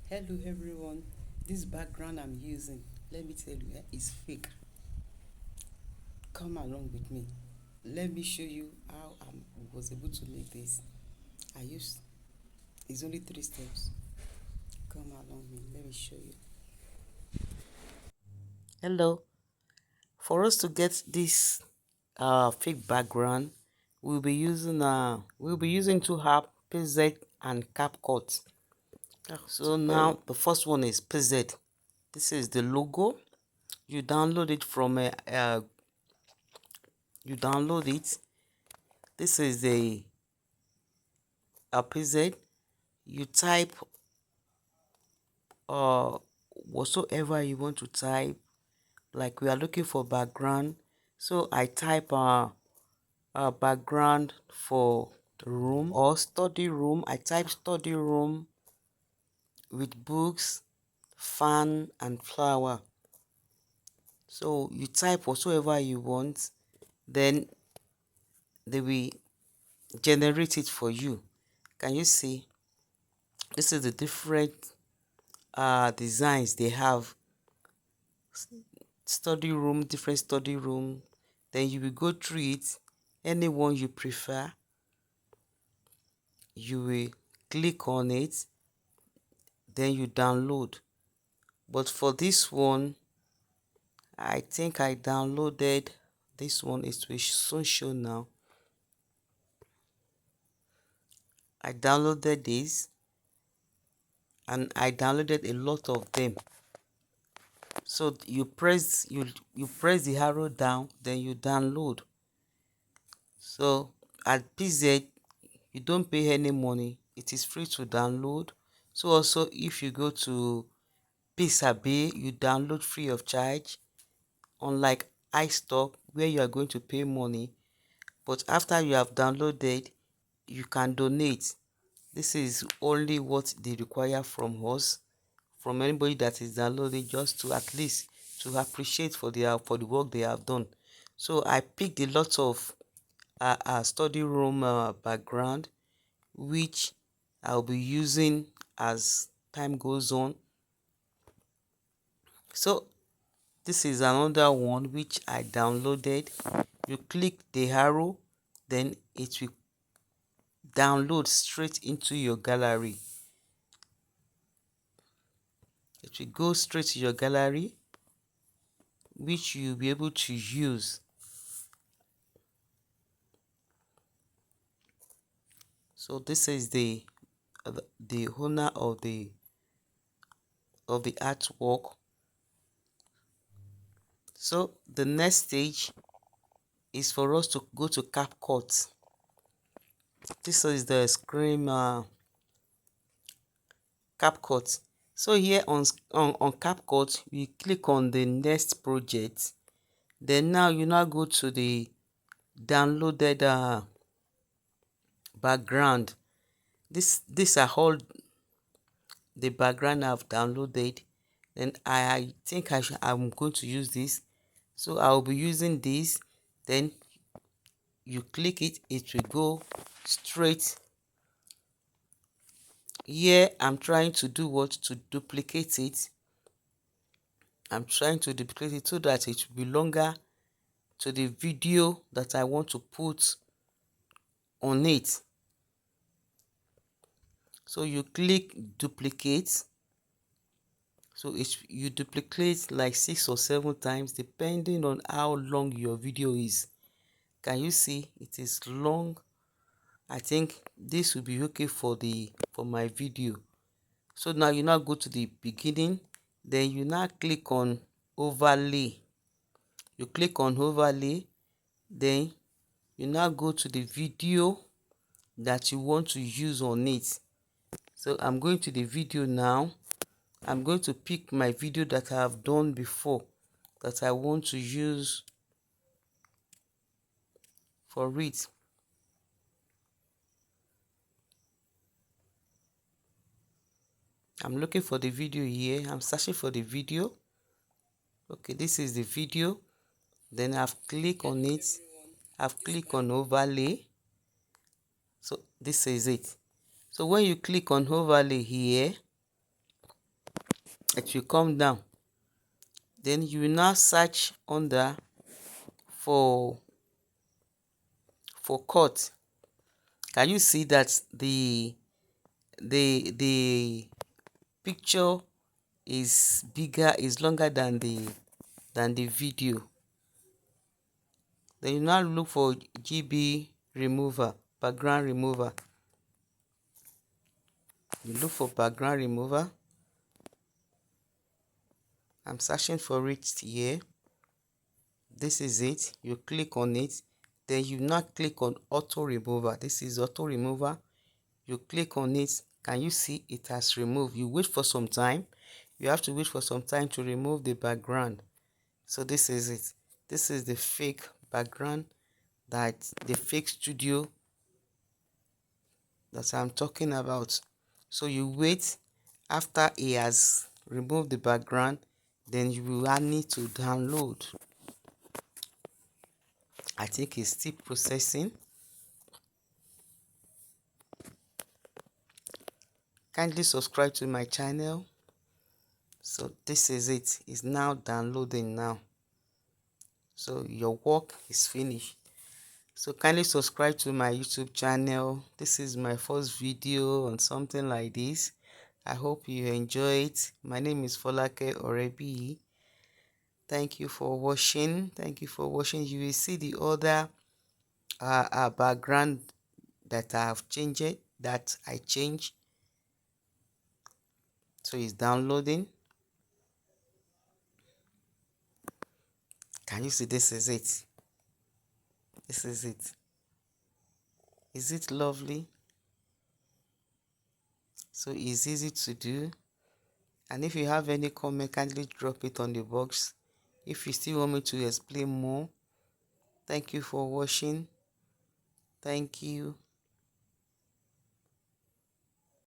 Hello everyone, this background I'm using, let me tell you, is fake. Come along with me. Let me show you how I was able to make this. I used, it's only 3 steps. Come along with me, let me show you. Hello, for us to get this fake background, we'll be using two apps, PZ and CapCut. So now the first one is PZ. This is the logo. You download it from you download it. This is a PZ. You type whatsoever you want to type. Like we are looking for background, so I type a background for the room or study room. I type study room with books, fan and flower. So you type whatsoever you want, then they will generate it for you. Can you see? This is the different designs they have. Study room, different study room. Then you will go through it. Any one you prefer, you will click on it, then you download. But for this one, I think I downloaded this one. It will soon show now. I downloaded this and I downloaded a lot of them. So you press the arrow down, then you download. So at PZ, you don't pay any money. It is free to download. So also if you go to Pixabay, you download free of charge. Unlike iStock, where you are going to pay money, but after you have downloaded, you can donate. This is only what they require from us, from anybody that is downloading, just to at least to appreciate for the work they have done. So I picked a lot of study room background, which I'll be using as time goes on. So this is another one which I downloaded. You click the arrow, then it will download straight into your gallery. It will go straight to your gallery, which you'll be able to use. So this is the owner of the artwork. So the next stage is for us to go to CapCut. This is the screen CapCut. So here on CapCut, we click on the next project. Then now you now go to the downloaded background. These are all the background I've downloaded. Then I think I'm going to use this. So I'll be using this. Then you click it, it will go straight. Here I'm trying to do what? To duplicate it. I'm trying to duplicate it so that it will be longer to the video that I want to put on it. So you click duplicate. So you duplicate like 6 or 7 times depending on how long your video is. Can you see it is long? I think this will be okay for my video. So now you now go to the beginning, then you now click on overlay. You click on overlay, then you now go to the video that you want to use on it. So I'm going to the video now. I'm going to pick my video that I have done before that I want to use for it. I'm looking for the video here. I'm searching for the video. Okay, this is the video. Then I've clicked on it. I've clicked on overlay. So this is it. So when you click on overlay here, it will come down. Then you will now search under for cut. Can you see that the picture is bigger, is longer than the video? Then you now look for GB remover, background remover. You look for background remover. I'm searching for it here. This is it. You click on it. Then you now click on auto remover. This is auto remover. You click on it. Can you see it has removed? You wait for some time. You have to wait for some time to remove the background. So this is it. This is the fake background, that the fake studio that I'm talking about. So you wait. After he has removed the background, then you will need to download. I think it's still processing. Kindly subscribe to my channel. So this is it. It's now downloading now. So your work is finished. So kindly subscribe to my YouTube channel. This is my first video on something like this. I hope you enjoy it. My name is Folake Orebi. Thank you for watching. Thank you for watching. You will see the other background that I have changed, that I changed. So it's downloading. Can you see? This is it. This is it. Is it lovely? So it's easy to do. And if you have any comment, kindly drop it on the box. If you still want me to explain more, thank you for watching. Thank you.